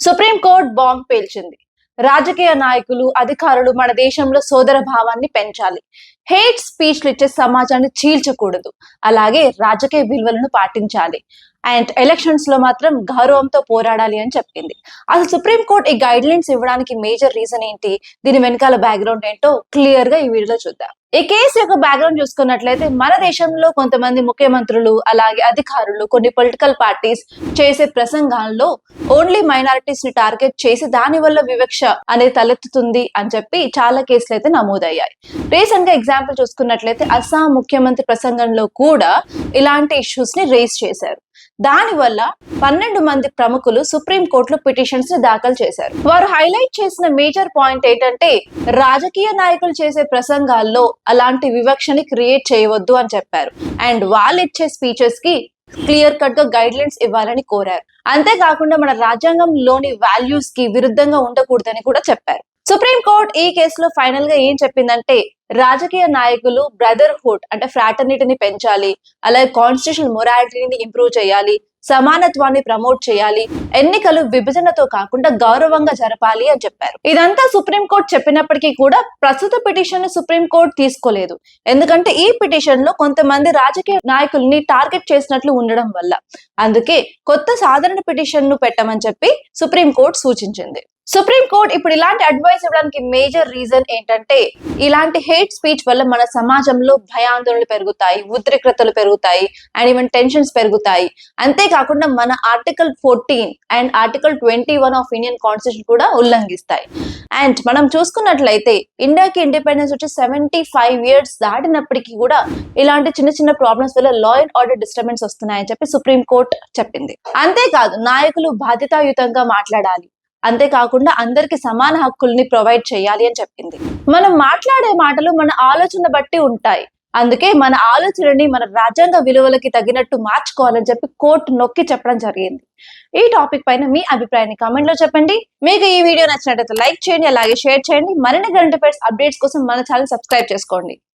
Supreme court bomb పేల్చింది. రాజకీయ నాయకులు, అధికారులు మన దేశంలో సోదర భావాన్ని పెంచాలి. హేట్ స్పీచ్లు ఇచ్చే సమాజాన్ని చీల్చకూడదు. అలాగే రాజకీయ విలువలను పాటించాలి. అండ్ ఎలక్షన్స్ లో మాత్రం గౌరవంతో పోరాడాలి అని చెప్పింది. అసలు సుప్రీంకోర్టు ఈ గైడ్ లైన్స్ ఇవ్వడానికి మేజర్ రీజన్ ఏంటి, దీని వెనకాల బ్యాక్గ్రౌండ్ ఏంటో క్లియర్ గా ఈ వీడియోలో చూద్దాం. ఈ కేసు యొక్క బ్యాక్గ్రౌండ్ చూసుకున్నట్లయితే మన దేశంలో కొంతమంది ముఖ్యమంత్రులు అలాగే అధికారులు కొన్ని పొలిటికల్ పార్టీస్ చేసే ప్రసంగాల్లో ఓన్లీ మైనారిటీస్ ని టార్గెట్ చేసి దాని వల్ల వివక్ష అనేది తలెత్తుతుంది అని చెప్పి చాలా కేసులు అయితే నమోదయ్యాయి. రీసెంట్ గా ఎగ్జాంపుల్ చూసుకున్నట్లయితే అస్సాం ముఖ్యమంత్రి ప్రసంగంలో కూడా ఇలాంటి ఇష్యూస్ ని రేస్ చేశారు. దాని వల్ల 12 మంది ప్రముఖులు సుప్రీం కోర్టులో పిటిషన్స్ ని దాఖలు చేశారు. వారు హైలైట్ చేసిన మేజర్ పాయింట్ ఏంటంటే రాజకీయ నాయకులు చేసే ప్రసంగాల్లో అలాంటి వివక్షని క్రియేట్ చేయవద్దు అని చెప్పారు. అండ్ వాళ్ళు ఇచ్చే స్పీచెస్ కి క్లియర్ కట్ గా గైడ్ లైన్స్ ఇవ్వాలని కోరారు. అంతేకాకుండా మన రాజ్యాంగంలోని వాల్యూస్ కి విరుద్ధంగా ఉండకూడదని కూడా చెప్పారు. సుప్రీంకోర్టు ఈ కేసులో ఫైనల్ గా ఏం చెప్పిందంటే రాజకీయ నాయకులు బ్రదర్హుడ్ అంటే ఫ్రాటర్నిటీని పెంచాలి, అలాగే కాన్స్టిట్యూషనల్ మొరాలిటీని ఇంప్రూవ్ చేయాలి, సమానత్వాన్ని ప్రమోట్ చేయాలి, ఎన్నికలు విభజనతో కాకుండా గౌరవంగా జరపాలి అని చెప్పారు. ఇదంతా సుప్రీంకోర్టు చెప్పినప్పటికీ కూడా ప్రస్తుత పిటిషన్ ని సుప్రీంకోర్టు తీసుకోలేదు. ఎందుకంటే ఈ పిటిషన్ లో కొంతమంది రాజకీయ నాయకుల్ని టార్గెట్ చేసినట్లు ఉండడం వల్ల. అందుకే కొత్త సాధారణ పిటిషన్ ను పెట్టమని చెప్పి సుప్రీంకోర్టు సూచించింది. సుప్రీంకోర్టు ఇప్పుడు ఇలాంటి అడ్వైస్ ఇవ్వడానికి మేజర్ రీజన్ ఏంటంటే ఇలాంటి హేట్ స్పీచ్ వల్ల మన సమాజంలో భయాందోళనలు పెరుగుతాయి, ఉద్రిక్తతలు పెరుగుతాయి, అండ్ ఈవెన్ టెన్షన్స్ పెరుగుతాయి. అంతేకాకుండా మన article 14 and article 21 of Indian constitution కూడా ఉల్లంఘిస్తాయి. అండ్ మనం చూసుకున్నట్లయితే ఇండియాకి ఇండిపెండెన్స్ వచ్చి 75 years దాటినప్పటికీ కూడా ఇలాంటి చిన్న చిన్న ప్రాబ్లమ్స్ వల్ల లా అండ్ ఆర్డర్ డిస్టర్బెన్స్ వస్తున్నాయని చెప్పి సుప్రీంకోర్టు చెప్పింది. అంతేకాదు నాయకులు బాధ్యతాయుతంగా మాట్లాడాలి, అంతేకాకుండా అందరికి సమాన హక్కుల్ని ప్రొవైడ్ చేయాలి అని చెప్పింది. మనం మాట్లాడే మాటలు మన ఆలోచన బట్టి ఉంటాయి. అందుకే మన ఆలోచనని మన రాజ్యాంగ విలువలకి తగినట్టు మార్చుకోవాలని చెప్పి కోర్టు నొక్కి చెప్పడం జరిగింది. ఈ టాపిక్ పైన మీ అభిప్రాయాన్ని కామెంట్ లో చెప్పండి. మీకు ఈ వీడియో నచ్చినట్లయితే లైక్ చేయండి, అలాగే షేర్ చేయండి. మరిన్ని కరెంట్ అఫైర్స్ అప్డేట్స్ కోసం మన ఛానల్ సబ్స్క్రైబ్ చేసుకోండి.